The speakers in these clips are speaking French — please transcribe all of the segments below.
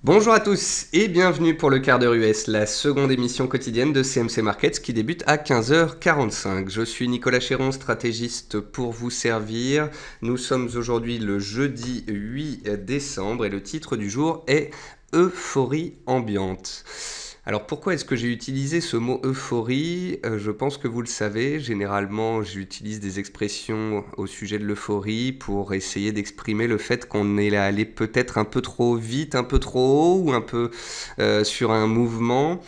Bonjour à tous et bienvenue pour le quart d'heure US, la seconde émission quotidienne de CMC Markets qui débute à 15h45. Je suis Nicolas Chéron, stratégiste pour vous servir. Nous sommes aujourd'hui le jeudi 8 décembre et le titre du jour est Euphorie ambiante. Alors pourquoi est-ce que j'ai utilisé ce mot euphorie? Je pense que vous le savez, généralement j'utilise des expressions au sujet de l'euphorie pour essayer d'exprimer le fait qu'on est allé peut-être un peu trop vite, un peu trop haut ou un peu sur un mouvement.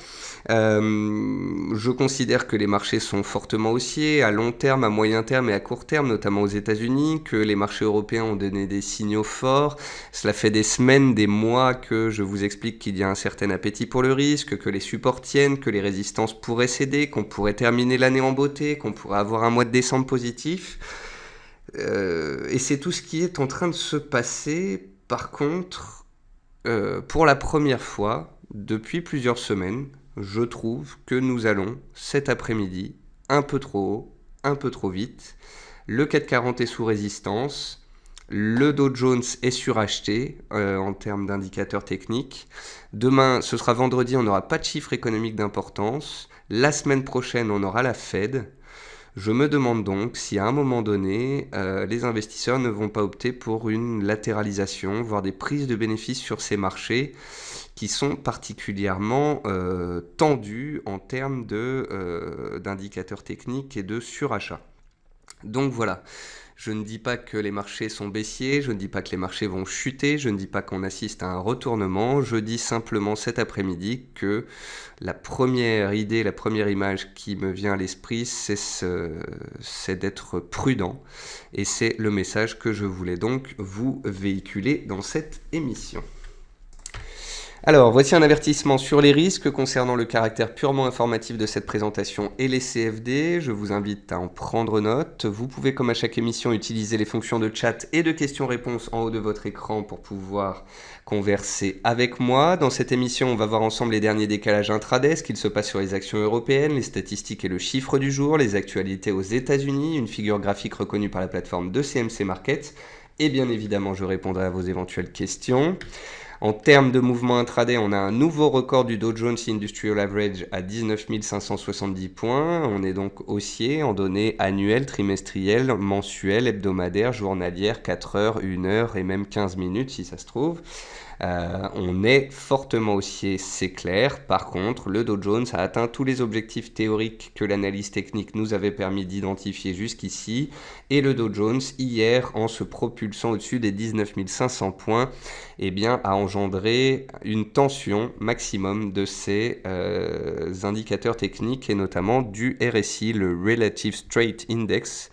Je considère que les marchés sont fortement haussiers à long terme, à moyen terme et à court terme, notamment aux États-Unis, que les marchés européens ont donné des signaux forts. Cela fait des semaines, des mois que je vous explique qu'il y a un certain appétit pour le risque, que les supports tiennent, que les résistances pourraient céder, qu'on pourrait terminer l'année en beauté, qu'on pourrait avoir un mois de décembre positif. Et c'est tout ce qui est en train de se passer. Par contre, pour la première fois, depuis plusieurs semaines, je trouve que nous allons, cet après-midi, un peu trop haut, un peu trop vite. Le CAC 40 est sous résistance. Le Dow Jones est suracheté en termes d'indicateurs techniques. Demain, ce sera vendredi, on n'aura pas de chiffres économiques d'importance. La semaine prochaine, on aura la Fed. Je me demande donc si à un moment donné, les investisseurs ne vont pas opter pour une latéralisation, voire des prises de bénéfices sur ces marchés qui sont particulièrement tendus en termes d'indicateurs techniques et de surachat. Donc voilà, je ne dis pas que les marchés sont baissiers, je ne dis pas que les marchés vont chuter, je ne dis pas qu'on assiste à un retournement, je dis simplement cet après-midi que la première idée, la première image qui me vient à l'esprit, c'est d'être prudent. Et c'est le message que je voulais donc vous véhiculer dans cette émission. Alors, voici un avertissement sur les risques concernant le caractère purement informatif de cette présentation et les CFD. Je vous invite à en prendre note. Vous pouvez, comme à chaque émission, utiliser les fonctions de chat et de questions-réponses en haut de votre écran pour pouvoir converser avec moi. Dans cette émission, on va voir ensemble les derniers décalages intraday, ce qu'il se passe sur les actions européennes, les statistiques et le chiffre du jour, les actualités aux États-Unis, une figure graphique reconnue par la plateforme de CMC Markets. Et bien évidemment, je répondrai à vos éventuelles questions. En termes de mouvement intraday, on a un nouveau record du Dow Jones Industrial Average à 19 570 points. On est donc haussier en données annuelles, trimestrielles, mensuelles, hebdomadaires, journalières, 4 heures, 1 heure et même 15 minutes si ça se trouve. On est fortement haussier, c'est clair. Par contre, le Dow Jones a atteint tous les objectifs théoriques que l'analyse technique nous avait permis d'identifier jusqu'ici. Et le Dow Jones, hier, en se propulsant au-dessus des 19 500 points, eh bien, a engendré une tension maximum de ces indicateurs techniques et notamment du RSI, le Relative Straight Index,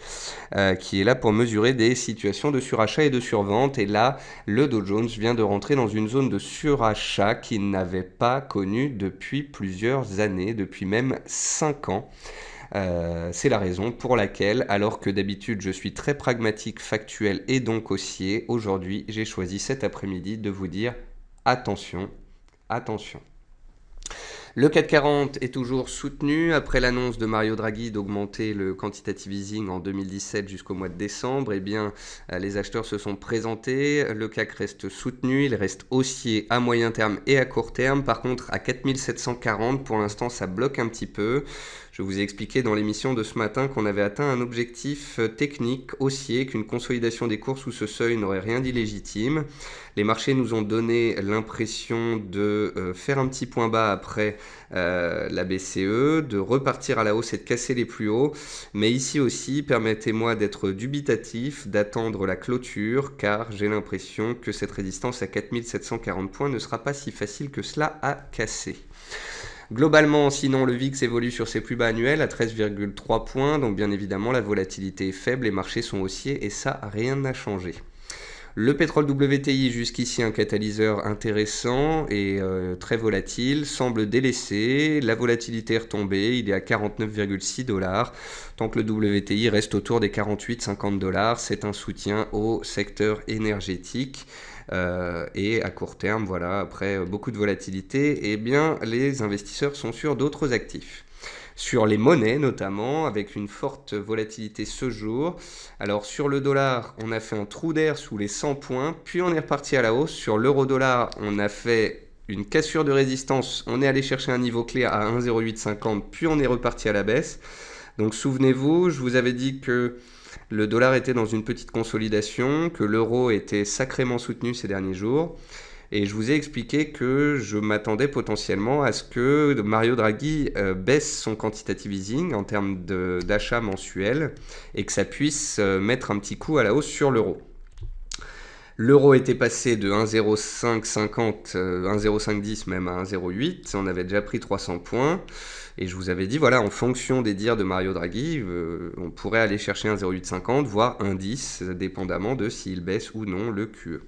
qui est là pour mesurer des situations de surachat et de survente. Et là, le Dow Jones vient de rentrer dans une zone de surachat qu'il n'avait pas connue depuis plusieurs années, depuis même 5 ans. C'est la raison pour laquelle, alors que d'habitude je suis très pragmatique, factuel et donc haussier, aujourd'hui j'ai choisi cet après-midi de vous dire attention, attention. Le CAC 40 est toujours soutenu après l'annonce de Mario Draghi d'augmenter le quantitative easing en 2017 jusqu'au mois de décembre. Eh bien, les acheteurs se sont présentés. Le CAC reste soutenu, il reste haussier à moyen terme et à court terme. Par contre, à 4740, pour l'instant, ça bloque un petit peu. Je vous ai expliqué dans l'émission de ce matin qu'on avait atteint un objectif technique haussier, qu'une consolidation des cours sous ce seuil n'aurait rien d'illégitime. Les marchés nous ont donné l'impression de faire un petit point bas après la BCE, de repartir à la hausse et de casser les plus hauts. Mais ici aussi, permettez-moi d'être dubitatif, d'attendre la clôture, car j'ai l'impression que cette résistance à 4740 points ne sera pas si facile que cela à casser. Globalement, sinon, le VIX évolue sur ses plus bas annuels à 13,3 points, donc bien évidemment, la volatilité est faible, les marchés sont haussiers et ça, rien n'a changé. Le pétrole WTI, jusqu'ici un catalyseur intéressant et très volatile, semble délaissé. La volatilité est retombée, il est à 49,6 $. Tant que le WTI reste autour des 48-50 $, c'est un soutien au secteur énergétique. Et à court terme, voilà, après beaucoup de volatilité, eh bien, les investisseurs sont sur d'autres actifs. Sur les monnaies notamment, avec une forte volatilité ce jour. Alors sur le dollar, on a fait un trou d'air sous les 100 points, puis on est reparti à la hausse. Sur l'euro-dollar, on a fait une cassure de résistance, on est allé chercher un niveau clé à 1,0850, puis on est reparti à la baisse. Donc souvenez-vous, je vous avais dit que le dollar était dans une petite consolidation, que l'euro était sacrément soutenu ces derniers jours. Et je vous ai expliqué que je m'attendais potentiellement à ce que Mario Draghi baisse son quantitative easing en termes d'achat mensuel et que ça puisse mettre un petit coup à la hausse sur l'euro. L'euro était passé de 1,0550, 1,0510 même à 1,08. On avait déjà pris 300 points. Et je vous avais dit, voilà, en fonction des dires de Mario Draghi, on pourrait aller chercher 1,0850, voire 1,10, dépendamment de s'il baisse ou non le QE.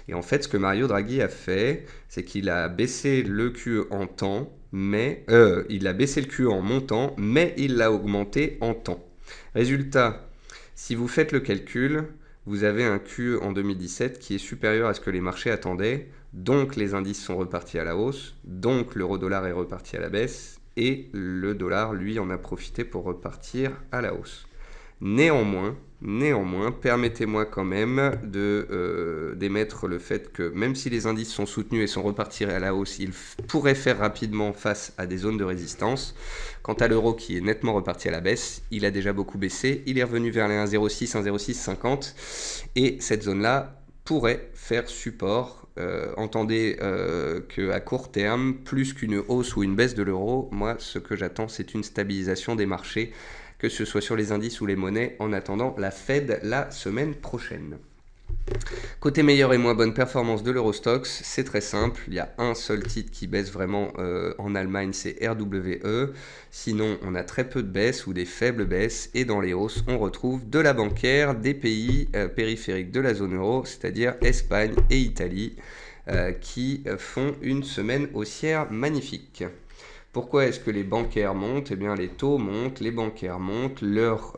Et en fait, ce que Mario Draghi a fait, c'est qu'il a baissé le QE en temps, mais il a baissé le QE en montant, mais il l'a augmenté en temps. Résultat, si vous faites le calcul, vous avez un QE en 2017 qui est supérieur à ce que les marchés attendaient, donc les indices sont repartis à la hausse, donc l'euro-dollar est reparti à la baisse, et le dollar, lui, en a profité pour repartir à la hausse. Néanmoins, permettez-moi quand même d'émettre le fait que même si les indices sont soutenus et sont repartis à la hausse, ils pourraient faire rapidement face à des zones de résistance. Quant à l'euro qui est nettement reparti à la baisse, il a déjà beaucoup baissé, il est revenu vers les 1,06, 1,0650 et cette zone-là pourrait faire support. Entendez qu'à court terme, plus qu'une hausse ou une baisse de l'euro, moi ce que j'attends c'est une stabilisation des marchés, que ce soit sur les indices ou les monnaies, en attendant la Fed la semaine prochaine. Côté meilleure et moins bonne performance de l'Eurostoxx, c'est très simple, il y a un seul titre qui baisse vraiment en Allemagne, c'est RWE. Sinon, on a très peu de baisses ou des faibles baisses, et dans les hausses, on retrouve de la bancaire des pays périphériques de la zone euro, c'est-à-dire Espagne et Italie, qui font une semaine haussière magnifique. Pourquoi est-ce que les bancaires montent? Eh bien, les taux montent, les bancaires montent, leur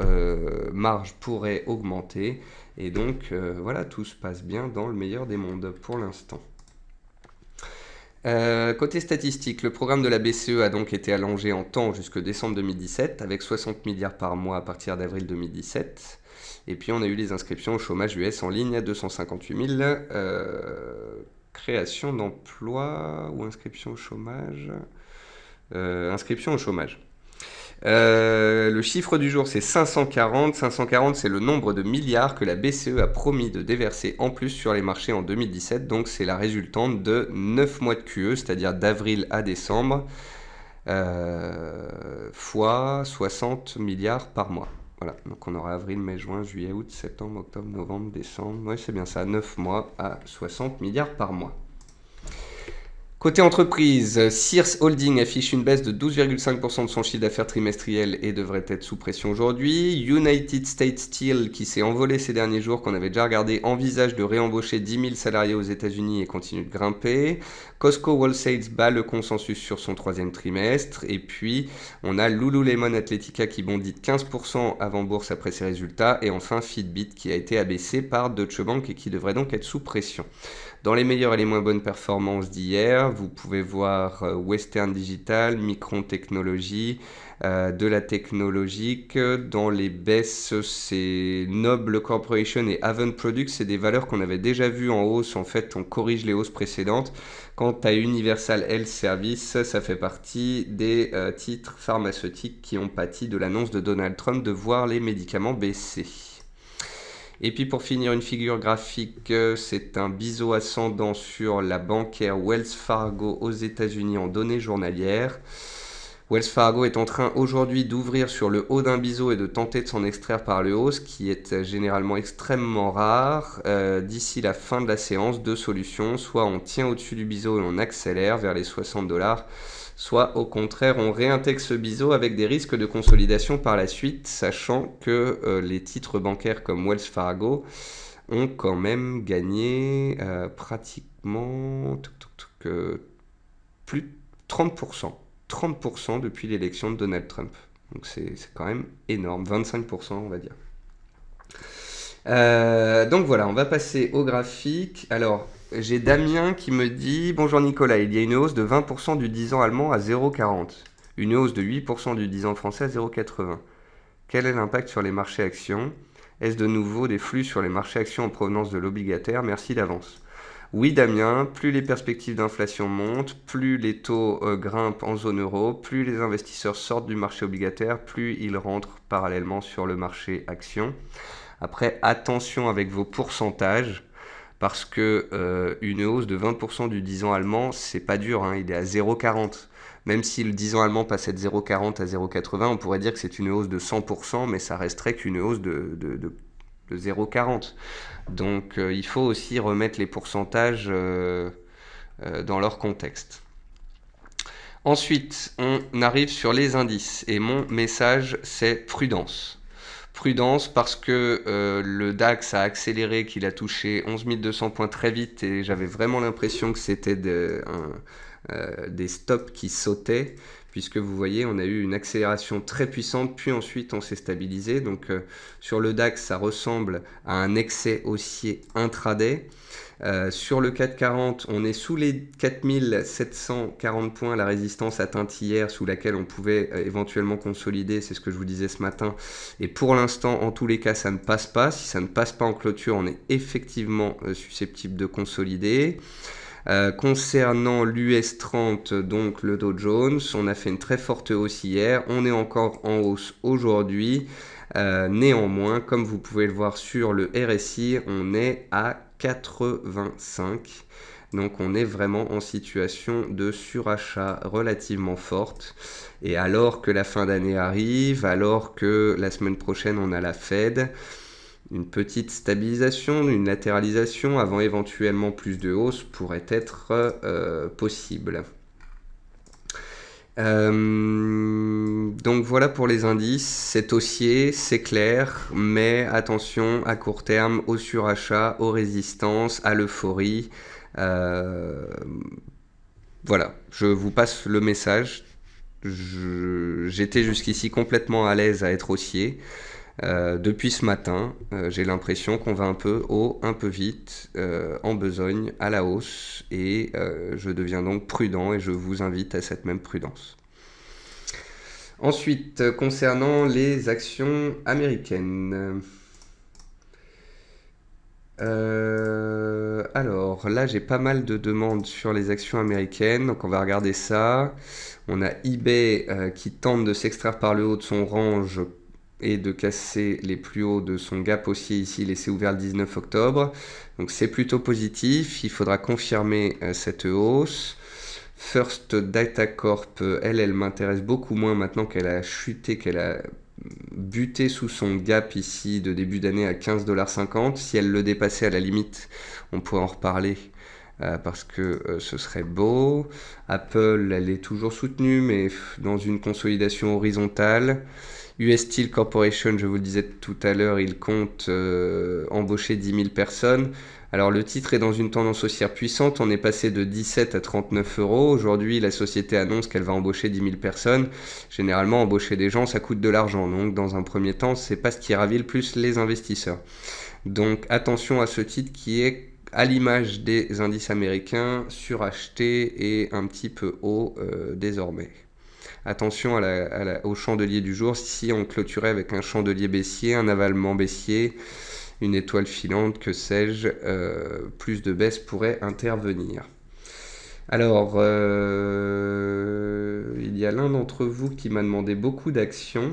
marge pourrait augmenter. Et donc, voilà, tout se passe bien dans le meilleur des mondes pour l'instant. Côté statistique, le programme de la BCE a donc été allongé en temps jusque décembre 2017, avec 60 milliards par mois à partir d'avril 2017. Et puis, on a eu les inscriptions au chômage US en ligne à 258 000. Création d'emplois ou inscription au chômage. Inscription au chômage. Le chiffre du jour c'est 540. 540 c'est le nombre de milliards que la BCE a promis de déverser en plus sur les marchés en 2017. Donc c'est la résultante de 9 mois de QE, c'est-à-dire d'avril à décembre, fois 60 milliards par mois. Voilà, donc on aura avril, mai, juin, juillet, août, septembre, octobre, novembre, décembre. Ouais, c'est bien ça, 9 mois à 60 milliards par mois. Côté entreprise, Sears Holding affiche une baisse de 12,5% de son chiffre d'affaires trimestriel et devrait être sous pression aujourd'hui. United States Steel, qui s'est envolé ces derniers jours, qu'on avait déjà regardé, envisage de réembaucher 10 000 salariés aux États-Unis et continue de grimper. Costco Wholesale bat le consensus sur son troisième trimestre. Et puis, on a Lululemon Athletica qui bondit de 15% avant bourse après ses résultats. Et enfin, Fitbit qui a été abaissé par Deutsche Bank et qui devrait donc être sous pression. Dans les meilleures et les moins bonnes performances d'hier, vous pouvez voir Western Digital, Micron Technology, de la technologique. Dans les baisses, c'est Noble Corporation et Haven Products. C'est des valeurs qu'on avait déjà vues en hausse. En fait, on corrige les hausses précédentes. Quant à Universal Health Service, ça fait partie des titres pharmaceutiques qui ont pâti de l'annonce de Donald Trump de voir les médicaments baisser. Et puis pour finir, une figure graphique, c'est un biseau ascendant sur la bancaire Wells Fargo aux États-Unis en données journalières. Wells Fargo est en train aujourd'hui d'ouvrir sur le haut d'un biseau et de tenter de s'en extraire par le haut, ce qui est généralement extrêmement rare. D'ici la fin de la séance, deux solutions. Soit on tient au-dessus du biseau et on accélère vers les 60 $, soit au contraire on réintègre ce biseau avec des risques de consolidation par la suite, sachant que les titres bancaires comme Wells Fargo ont quand même gagné pratiquement plus de 30% depuis l'élection de Donald Trump. Donc c'est quand même énorme, 25% on va dire. Donc voilà, on va passer au graphique. Alors, j'ai Damien qui me dit « Bonjour Nicolas, il y a une hausse de 20% du 10 ans allemand à 0,40. Une hausse de 8% du 10 ans français à 0,80. Quel est l'impact sur les marchés actions? Est-ce de nouveau des flux sur les marchés actions en provenance de l'obligataire? Merci d'avance. » Oui, Damien, plus les perspectives d'inflation montent, plus les taux grimpent en zone euro, plus les investisseurs sortent du marché obligataire, plus ils rentrent parallèlement sur le marché action. Après, attention avec vos pourcentages, parce que une hausse de 20% du 10 ans allemand, c'est pas dur, hein, il est à 0,40. Même si le 10 ans allemand passait de 0,40 à 0,80, on pourrait dire que c'est une hausse de 100%, mais ça resterait qu'une hausse de 0,40. Donc il faut aussi remettre les pourcentages dans leur contexte. Ensuite, on arrive sur les indices et mon message, c'est prudence. Prudence parce que le DAX a accéléré, qu'il a touché 11 200 points très vite et j'avais vraiment l'impression que c'était des stops qui sautaient, puisque vous voyez, on a eu une accélération très puissante, puis ensuite on s'est stabilisé. Donc sur le DAX, ça ressemble à un excès haussier intraday. Sur le CAC 40, on est sous les 4740 points, la résistance atteinte hier, sous laquelle on pouvait éventuellement consolider, c'est ce que je vous disais ce matin. Et pour l'instant, en tous les cas, ça ne passe pas. Si ça ne passe pas en clôture, on est effectivement susceptible de consolider. Concernant l'US 30, donc le Dow Jones, on a fait une très forte hausse hier, on est encore en hausse aujourd'hui. Néanmoins, comme vous pouvez le voir sur le RSI, on est à 85. Donc on est vraiment en situation de surachat relativement forte. Et alors que la fin d'année arrive, alors que la semaine prochaine on a la Fed, une petite stabilisation, une latéralisation avant éventuellement plus de hausse pourrait être possible. Donc voilà pour les indices, c'est haussier, c'est clair, mais attention à court terme au surachat, aux résistances, à l'euphorie. Voilà, je vous passe le message. J'étais jusqu'ici complètement à l'aise à être haussier. Depuis ce matin, j'ai l'impression qu'on va un peu haut, un peu vite, en besogne, à la hausse, et je deviens donc prudent et je vous invite à cette même prudence. Ensuite, concernant les actions américaines. Alors là, j'ai pas mal de demandes sur les actions américaines, donc on va regarder ça. On a eBay qui tente de s'extraire par le haut de son range et de casser les plus hauts de son gap haussier ici, laissé ouvert le 19 octobre. Donc c'est plutôt positif, il faudra confirmer cette hausse. First Data Corp, elle m'intéresse beaucoup moins maintenant qu'elle a chuté, qu'elle a buté sous son gap ici de début d'année à 15,50 $. Si elle le dépassait, à la limite, on pourrait en reparler. Parce que ce serait beau. Apple, elle est toujours soutenue, mais dans une consolidation horizontale. US Steel Corporation, je vous le disais tout à l'heure, il compte embaucher 10 000 personnes. Alors le titre est dans une tendance haussière puissante, on est passé de 17 à 39 euros. Aujourd'hui, la société annonce qu'elle va embaucher 10 000 personnes. Généralement, embaucher des gens, ça coûte de l'argent. Donc dans un premier temps, c'est pas ce qui ravit le plus les investisseurs. Donc attention à ce titre qui est, à l'image des indices américains, suracheté et un petit peu haut désormais. Attention au chandelier du jour, si on clôturait avec un chandelier baissier, un avalement baissier, une étoile filante, que sais-je, plus de baisse pourrait intervenir. Alors, il y a l'un d'entre vous qui m'a demandé beaucoup d'actions.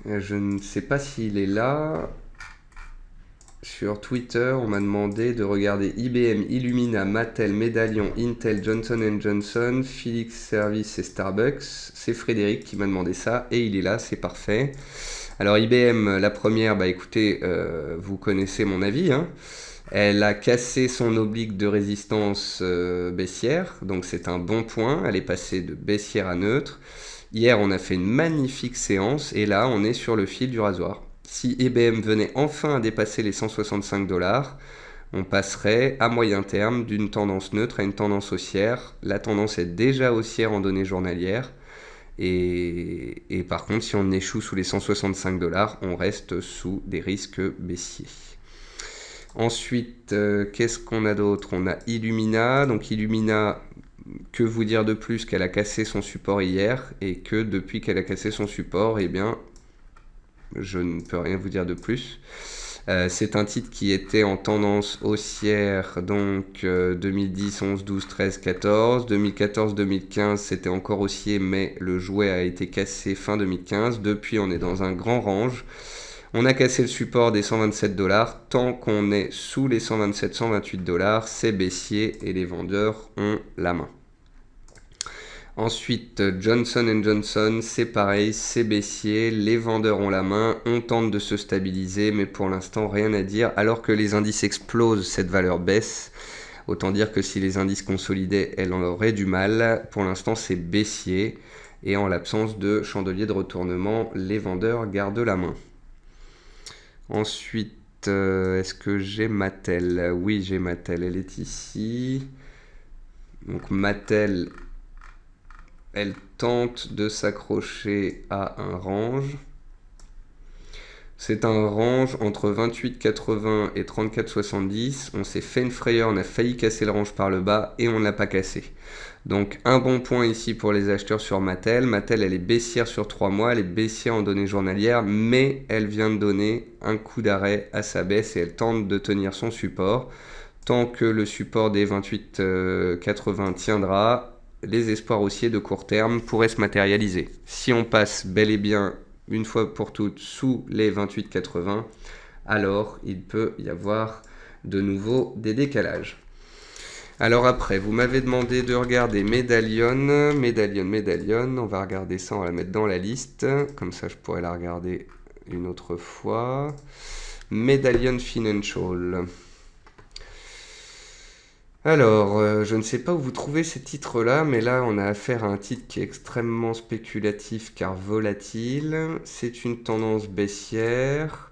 Je ne sais pas s'il est là. Sur Twitter, on m'a demandé de regarder IBM, Illumina, Mattel, Medallion, Intel, Johnson & Johnson, Philips Service et Starbucks. C'est Frédéric qui m'a demandé ça et il est là, c'est parfait. Alors IBM, la première, bah écoutez, vous connaissez mon avis, hein. Elle a cassé son oblique de résistance baissière, donc c'est un bon point. Elle est passée de baissière à neutre. Hier, on a fait une magnifique séance et là, on est sur le fil du rasoir. Si IBM venait enfin à dépasser les 165 $, on passerait à moyen terme d'une tendance neutre à une tendance haussière. La tendance est déjà haussière en données journalières. Et par contre, si on échoue sous les 165 $, on reste sous des risques baissiers. Ensuite, qu'est-ce qu'on a d'autre? On a Illumina. Donc Illumina, que vous dire de plus qu'elle a cassé son support hier et que depuis qu'elle a cassé son support, eh bien, je ne peux rien vous dire de plus. C'est un titre qui était en tendance haussière, donc 2010, 11, 12, 13, 14. 2014, 2015, c'était encore haussier, mais le jouet a été cassé fin 2015. Depuis, on est dans un grand range. On a cassé le support des 127 $. Tant qu'on est sous les 127, 128 $, c'est baissier et les vendeurs ont la main. Ensuite, Johnson & Johnson, c'est pareil, c'est baissier, les vendeurs ont la main, on tente de se stabiliser, mais pour l'instant, rien à dire. Alors que les indices explosent, cette valeur baisse. Autant dire que si les indices consolidaient, elle en aurait du mal. Pour l'instant, c'est baissier. Et en l'absence de chandelier de retournement, les vendeurs gardent la main. Ensuite, est-ce que j'ai Mattel? Oui, j'ai Mattel, elle est ici. Donc Mattel, elle tente de s'accrocher à un range. C'est un range entre 28,80 et 34,70. On s'est fait une frayeur, on a failli casser le range par le bas et on ne l'a pas cassé. Donc un bon point ici pour les acheteurs sur Mattel. Mattel, elle est baissière sur 3 mois, elle est baissière en données journalières, mais elle vient de donner un coup d'arrêt à sa baisse et elle tente de tenir son support. Tant que le support des 28,80 tiendra, les espoirs haussiers de court terme pourraient se matérialiser. Si on passe bel et bien une fois pour toutes sous les 28,80, alors il peut y avoir de nouveau des décalages. Alors après, vous m'avez demandé de regarder Medallion. On va regarder ça, on va la mettre dans la liste. Comme ça, je pourrais la regarder une autre fois. Medallion Financial. Alors, je ne sais pas où vous trouvez ces titres-là, mais là, on a affaire à un titre qui est extrêmement spéculatif car volatile. C'est une tendance baissière.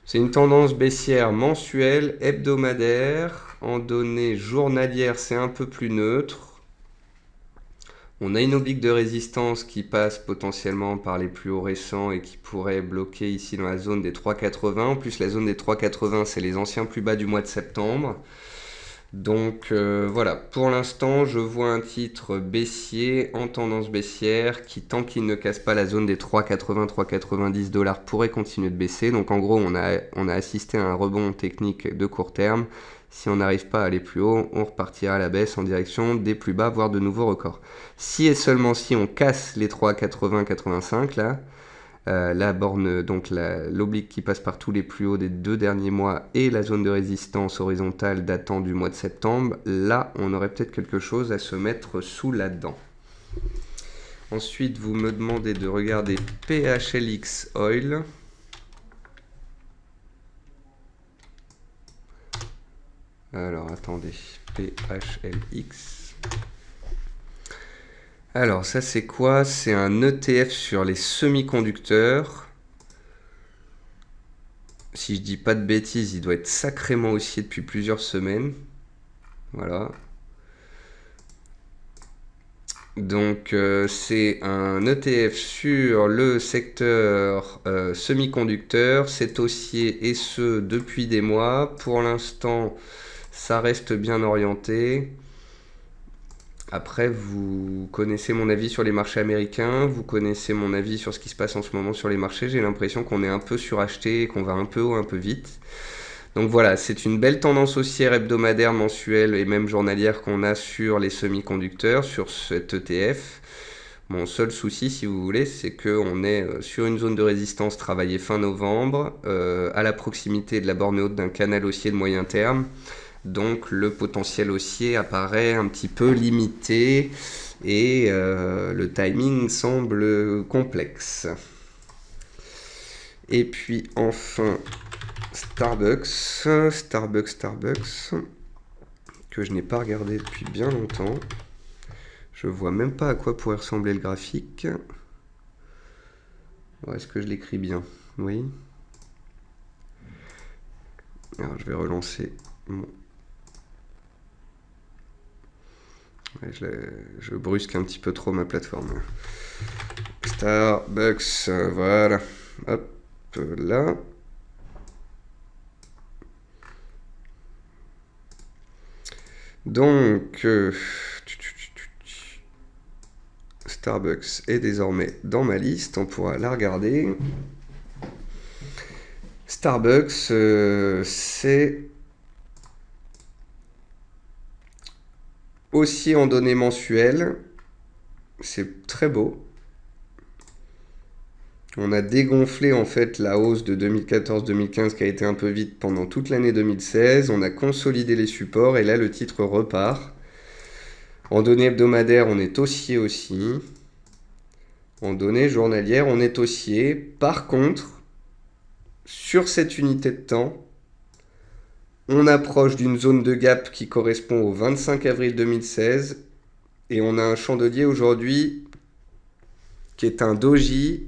C'est une tendance baissière mensuelle, hebdomadaire. En données journalières, c'est un peu plus neutre. On a une oblique de résistance qui passe potentiellement par les plus hauts récents et qui pourrait bloquer ici dans la zone des 3,80. En plus, la zone des 3,80, c'est les anciens plus bas du mois de septembre. Donc voilà, pour l'instant, je vois un titre baissier en tendance baissière qui, tant qu'il ne casse pas la zone des 3,80, 3,90 $, pourrait continuer de baisser. Donc en gros, on a assisté à un rebond technique de court terme. Si on n'arrive pas à aller plus haut, on repartira à la baisse en direction des plus bas, voire de nouveaux records. Si et seulement si on casse les 3,80, 85 là, la borne, donc l'oblique qui passe par tous les plus hauts des 2 derniers mois et la zone de résistance horizontale datant du mois de septembre, là on aurait peut-être quelque chose à se mettre sous là-dedans. Ensuite, vous me demandez de regarder PHLX Oil. Alors attendez, PHLX. Alors ça c'est quoi? C'est un ETF sur les semi-conducteurs. Si je dis pas de bêtises, il doit être sacrément haussier depuis plusieurs semaines. Voilà. Donc c'est un ETF sur le secteur semi-conducteur. C'est haussier et ce depuis des mois. Pour l'instant, ça reste bien orienté. Après, vous connaissez mon avis sur les marchés américains, vous connaissez mon avis sur ce qui se passe en ce moment sur les marchés. J'ai l'impression qu'on est un peu suracheté, qu'on va un peu haut, un peu vite. Donc voilà, c'est une belle tendance haussière hebdomadaire, mensuelle et même journalière qu'on a sur les semi-conducteurs, sur cet ETF. Mon seul souci, si vous voulez, c'est qu'on est sur une zone de résistance travaillée fin novembre, à la proximité de la borne haute d'un canal haussier de moyen terme. Donc le potentiel haussier apparaît un petit peu limité et le timing semble complexe. Et puis enfin Starbucks, que je n'ai pas regardé depuis bien longtemps. Je vois même pas à quoi pourrait ressembler le graphique. Est-ce que je l'écris bien? Oui. Alors je vais relancer mon... Je brusque un petit peu trop ma plateforme. Starbucks, voilà. Hop là. Donc, Starbucks est désormais dans ma liste, on pourra la regarder. Starbucks, c'est aussi en données mensuelles. C'est très beau. On a dégonflé en fait la hausse de 2014-2015 qui a été un peu vite pendant toute l'année 2016. On a consolidé les supports et là le titre repart. En données hebdomadaires, on est haussier aussi. En données journalières, on est haussier. Par contre, sur cette unité de temps, on approche d'une zone de gap qui correspond au 25 avril 2016 et on a un chandelier aujourd'hui qui est un doji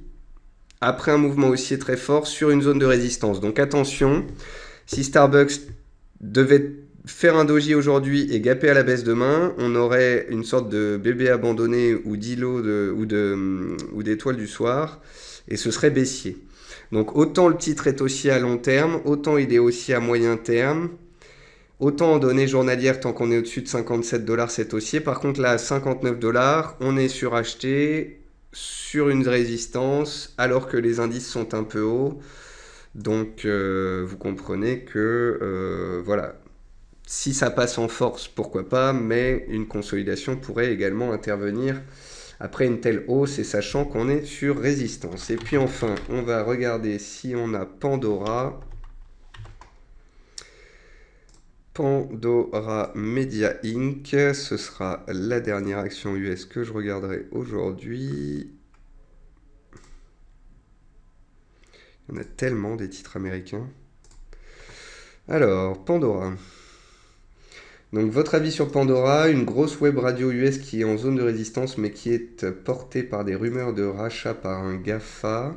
après un mouvement haussier très fort sur une zone de résistance. Donc attention, si Starbucks devait faire un doji aujourd'hui et gaper à la baisse demain, on aurait une sorte de bébé abandonné ou d'îlot ou d'étoile du soir et ce serait baissier. Donc autant le titre est haussier à long terme, autant il est haussier à moyen terme. Autant en données journalières, tant qu'on est au-dessus de 57 $, c'est haussier. Par contre, là, à 59 $, on est suracheté sur une résistance, alors que les indices sont un peu hauts. Donc, vous comprenez que, voilà, si ça passe en force, pourquoi pas, mais une consolidation pourrait également intervenir après une telle hausse et sachant qu'on est sur résistance. Et puis enfin, on va regarder si on a Pandora. Pandora Media Inc. Ce sera la dernière action US que je regarderai aujourd'hui. Il y en a tellement des titres américains. Alors, Pandora. Donc, votre avis sur Pandora, une grosse web radio US qui est en zone de résistance, mais qui est portée par des rumeurs de rachat par un GAFA.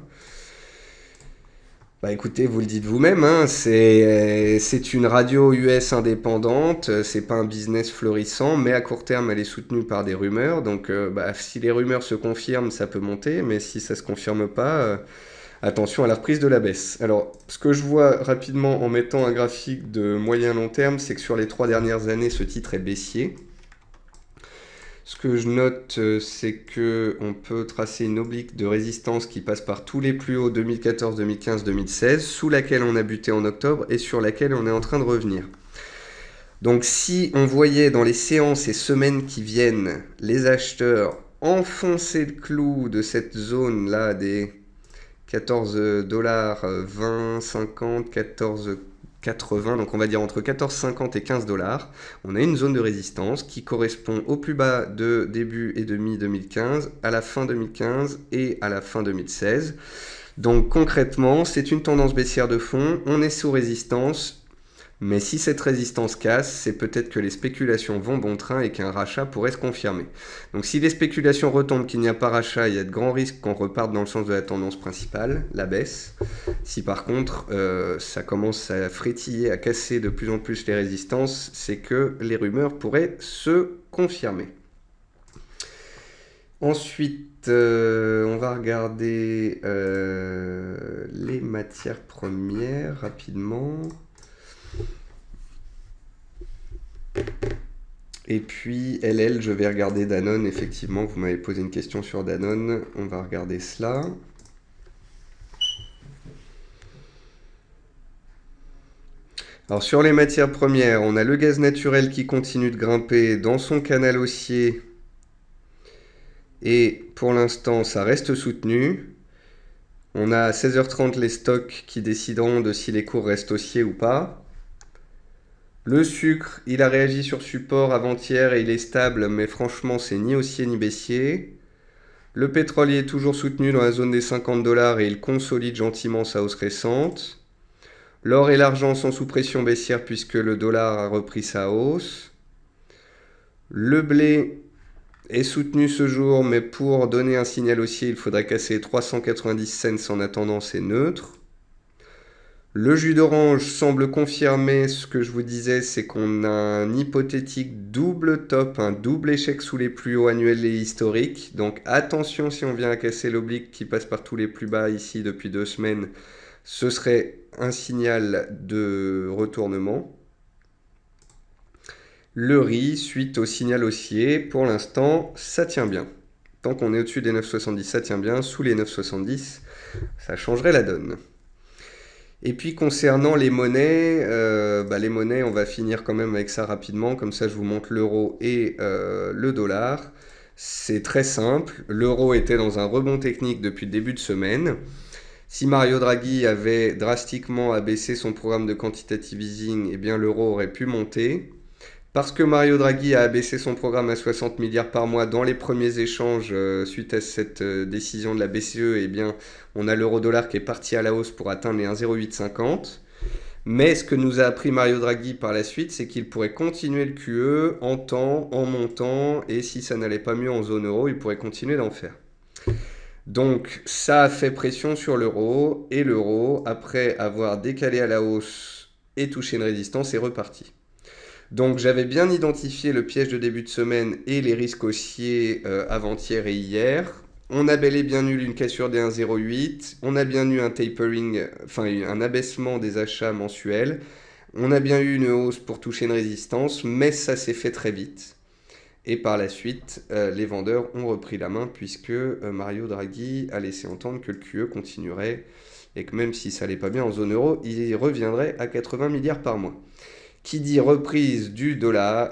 Bah écoutez, vous le dites vous-même, hein, c'est une radio US indépendante, c'est pas un business florissant, mais à court terme elle est soutenue par des rumeurs, donc si les rumeurs se confirment, ça peut monter, mais si ça se confirme pas, attention à la reprise de la baisse. Alors, ce que je vois rapidement en mettant un graphique de moyen-long terme, c'est que sur les 3 dernières années, ce titre est baissier. Ce que je note, c'est que on peut tracer une oblique de résistance qui passe par tous les plus hauts 2014, 2015, 2016, sous laquelle on a buté en octobre et sur laquelle on est en train de revenir. Donc si on voyait dans les séances et semaines qui viennent les acheteurs enfoncer le clou de cette zone-là des 14 $, 20, 50, 14, 80, donc on va dire entre 14,50 et 15 $, on a une zone de résistance qui correspond au plus bas de début et demi 2015, à la fin 2015 et à la fin 2016. Donc concrètement, c'est une tendance baissière de fond, on est sous résistance, mais si cette résistance casse, c'est peut-être que les spéculations vont bon train et qu'un rachat pourrait se confirmer. Donc si les spéculations retombent qu'il n'y a pas rachat, il y a de grands risques qu'on reparte dans le sens de la tendance principale, la baisse. Si par contre ça commence à frétiller, à casser de plus en plus les résistances, c'est que les rumeurs pourraient se confirmer. Ensuite, on va regarder les matières premières rapidement. Et puis LL, je vais regarder Danone, effectivement, vous m'avez posé une question sur Danone, on va regarder cela. Alors sur les matières premières, on a le gaz naturel qui continue de grimper dans son canal haussier. Et pour l'instant, ça reste soutenu. On a à 16h30 les stocks qui décideront de si les cours restent haussiers ou pas. Le sucre, il a réagi sur support avant-hier et il est stable, mais franchement, c'est ni haussier ni baissier. Le pétrole est toujours soutenu dans la zone des 50 $ et il consolide gentiment sa hausse récente. L'or et l'argent sont sous pression baissière puisque le dollar a repris sa hausse. Le blé est soutenu ce jour, mais pour donner un signal haussier, il faudrait casser 390 cents en attendant, c'est neutre. Le jus d'orange semble confirmer ce que je vous disais, c'est qu'on a un hypothétique double top, un double échec sous les plus hauts annuels et historiques. Donc attention si on vient à casser l'oblique qui passe par tous les plus bas ici depuis 2 semaines, ce serait un signal de retournement. Le riz, suite au signal haussier, pour l'instant, ça tient bien. Tant qu'on est au-dessus des 9,70, ça tient bien. Sous les 9,70, ça changerait la donne. Et puis concernant les monnaies, on va finir quand même avec ça rapidement. Comme ça, je vous montre l'euro et le dollar. C'est très simple. L'euro était dans un rebond technique depuis le début de semaine. Si Mario Draghi avait drastiquement abaissé son programme de quantitative easing, eh bien l'euro aurait pu monter. Parce que Mario Draghi a abaissé son programme à 60 milliards par mois dans les premiers échanges suite à cette décision de la BCE, eh bien, on a l'euro-dollar qui est parti à la hausse pour atteindre les 1,0850. Mais ce que nous a appris Mario Draghi par la suite, c'est qu'il pourrait continuer le QE en temps, en montant, et si ça n'allait pas mieux en zone euro, il pourrait continuer d'en faire. Donc ça a fait pression sur l'euro, et l'euro, après avoir décalé à la hausse et touché une résistance, est reparti. Donc j'avais bien identifié le piège de début de semaine et les risques haussiers avant-hier et hier. On a bel et bien eu une cassure des 1,08. On a bien eu un tapering, enfin un abaissement des achats mensuels. On a bien eu une hausse pour toucher une résistance, mais ça s'est fait très vite. Et par la suite, les vendeurs ont repris la main puisque Mario Draghi a laissé entendre que le QE continuerait et que même si ça n'allait pas bien en zone euro, il reviendrait à 80 milliards par mois. Qui dit reprise du dollar,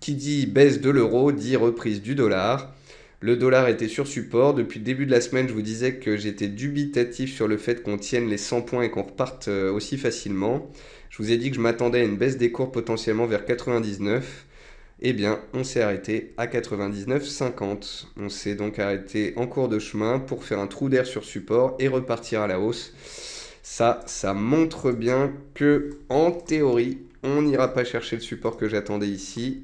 qui dit baisse de l'euro, dit reprise du dollar. Le dollar était sur support. Depuis le début de la semaine, je vous disais que j'étais dubitatif sur le fait qu'on tienne les 100 points et qu'on reparte aussi facilement. Je vous ai dit que je m'attendais à une baisse des cours potentiellement vers 99. Eh bien, on s'est arrêté à 99,50. On s'est donc arrêté en cours de chemin pour faire un trou d'air sur support et repartir à la hausse. Ça montre bien que, en théorie, on n'ira pas chercher le support que j'attendais ici.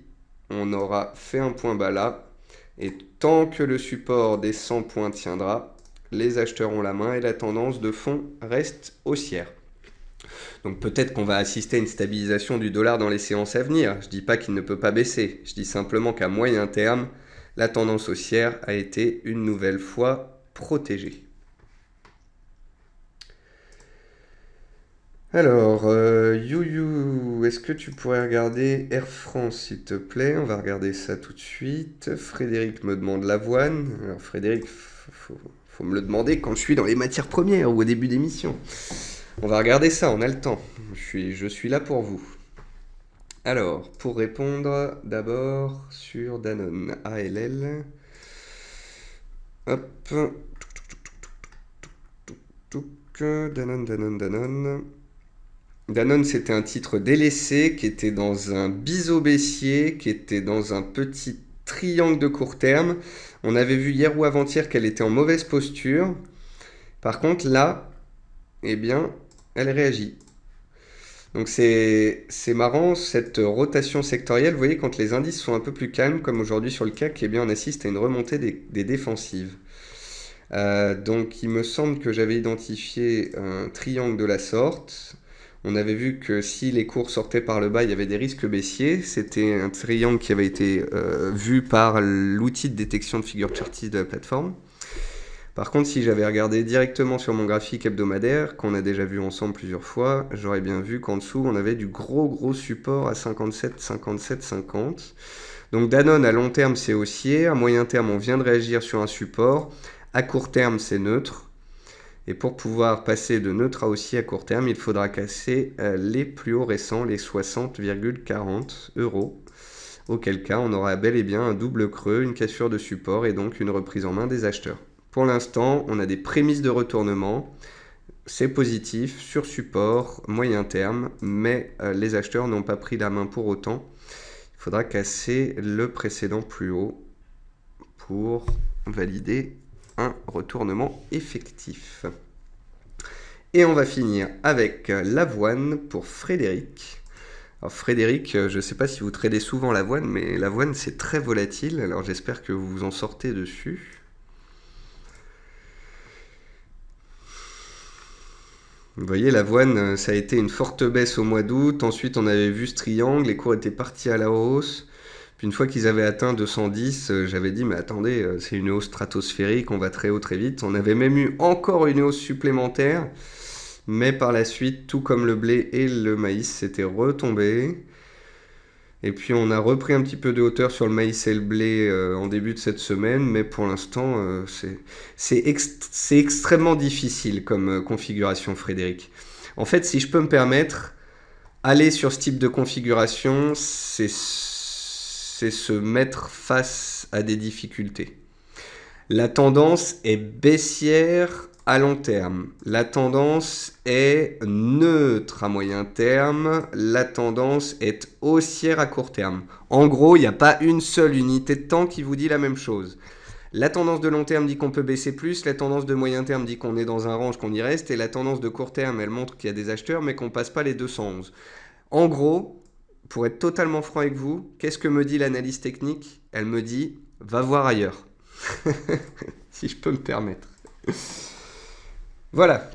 On aura fait un point bas là. Et tant que le support des 100 points tiendra, les acheteurs ont la main et la tendance de fond reste haussière. Donc peut-être qu'on va assister à une stabilisation du dollar dans les séances à venir. Je ne dis pas qu'il ne peut pas baisser. Je dis simplement qu'à moyen terme, la tendance haussière a été une nouvelle fois protégée. Alors, Youyou, est-ce que tu pourrais regarder Air France, s'il te plaît? On va regarder ça tout de suite. Frédéric me demande l'avoine. Alors, Frédéric, faut me le demander quand je suis dans les matières premières ou au début d'émission. On va regarder ça, on a le temps. Je suis là pour vous. Alors, pour répondre, d'abord sur Danone ALL. Hop. Danone. Danone, c'était un titre délaissé qui était dans un biseau baissier, qui était dans un petit triangle de court terme. On avait vu hier ou avant-hier qu'elle était en mauvaise posture. Par contre, là, eh bien, elle réagit. Donc c'est marrant, cette rotation sectorielle. Vous voyez, quand les indices sont un peu plus calmes, comme aujourd'hui sur le CAC, eh bien, on assiste à une remontée des défensives. Donc il me semble que j'avais identifié un triangle de la sorte. On avait vu que si les cours sortaient par le bas, il y avait des risques baissiers. C'était un triangle qui avait été vu par l'outil de détection de figure chartiste de la plateforme. Par contre, si j'avais regardé directement sur mon graphique hebdomadaire, qu'on a déjà vu ensemble plusieurs fois, j'aurais bien vu qu'en dessous, on avait du gros support à 57, 57, 50. Donc Danone, à long terme, c'est haussier. À moyen terme, on vient de réagir sur un support. À court terme, c'est neutre. Et pour pouvoir passer de neutre à haussier à court terme, il faudra casser les plus hauts récents, les 60,40 €. Auquel cas, on aura bel et bien un double creux, une cassure de support et donc une reprise en main des acheteurs. Pour l'instant, on a des prémices de retournement. C'est positif sur support, moyen terme, mais les acheteurs n'ont pas pris la main pour autant. Il faudra casser le précédent plus haut pour valider un retournement effectif. Et on va finir avec l'avoine pour Frédéric. Alors Frédéric, je ne sais pas si vous tradez souvent l'avoine, mais l'avoine c'est très volatile, alors j'espère que vous vous en sortez dessus. Vous voyez, l'avoine, ça a été une forte baisse au mois d'août, ensuite on avait vu ce triangle, les cours étaient partis à la hausse. Puis une fois qu'ils avaient atteint 210, j'avais dit, mais attendez, c'est une hausse stratosphérique, on va très haut très vite. On avait même eu encore une hausse supplémentaire, mais par la suite, tout comme le blé et le maïs, c'était retombé. Et puis on a repris un petit peu de hauteur sur le maïs et le blé en début de cette semaine, mais pour l'instant c'est extrêmement difficile comme configuration, Frédéric. En fait, si je peux me permettre, aller sur ce type de configuration, c'est se mettre face à des difficultés. La tendance est baissière à long terme. La tendance est neutre à moyen terme. La tendance est haussière à court terme. En gros, il n'y a pas une seule unité de temps qui vous dit la même chose. La tendance de long terme dit qu'on peut baisser plus, la tendance de moyen terme dit qu'on est dans un range, qu'on y reste, et la tendance de court terme, elle montre qu'il y a des acheteurs, mais qu'on ne passe pas les 211. En gros, pour être totalement franc avec vous, qu'est-ce que me dit l'analyse technique? Elle me dit, va voir ailleurs. Si je peux me permettre. Voilà.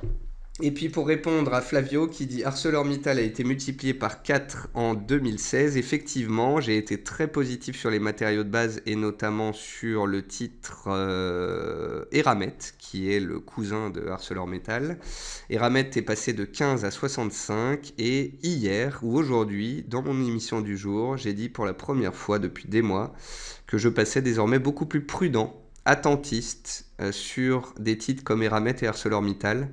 Et puis pour répondre à Flavio qui dit ArcelorMittal a été multiplié par 4 en 2016, effectivement, j'ai été très positif sur les matériaux de base et notamment sur le titre Eramet, qui est le cousin de ArcelorMittal. Eramet est passé de 15 à 65 et hier ou aujourd'hui, dans mon émission du jour, j'ai dit pour la première fois depuis des mois que je passais désormais beaucoup plus prudent, attentiste sur des titres comme Eramet et ArcelorMittal.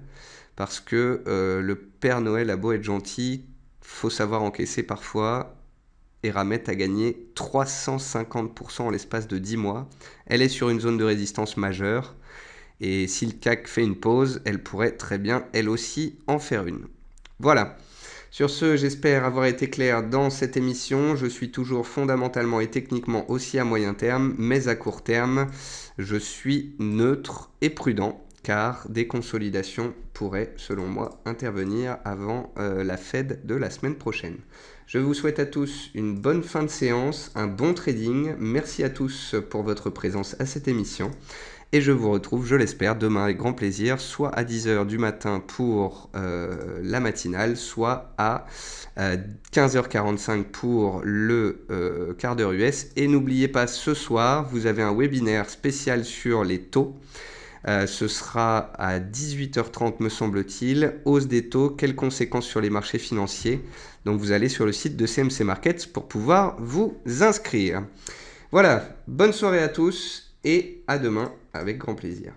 Parce que le Père Noël a beau être gentil, faut savoir encaisser parfois. Eramet a gagné 350% en l'espace de 10 mois. Elle est sur une zone de résistance majeure. Et si le CAC fait une pause, elle pourrait très bien, elle aussi, en faire une. Voilà. Sur ce, j'espère avoir été clair dans cette émission. Je suis toujours fondamentalement et techniquement aussi à moyen terme, mais à court terme, je suis neutre et prudent. Car des consolidations pourraient, selon moi, intervenir avant la Fed de la semaine prochaine. Je vous souhaite à tous une bonne fin de séance, un bon trading. Merci à tous pour votre présence à cette émission. Et je vous retrouve, je l'espère, demain avec grand plaisir, soit à 10h du matin pour la matinale, soit à 15h45 pour le quart d'heure US. Et n'oubliez pas, ce soir, vous avez un webinaire spécial sur les taux. Ce sera à 18h30 me semble-t-il. Hausse des taux, quelles conséquences sur les marchés financiers? Donc vous allez sur le site de CMC Markets pour pouvoir vous inscrire. Voilà, bonne soirée à tous et à demain avec grand plaisir.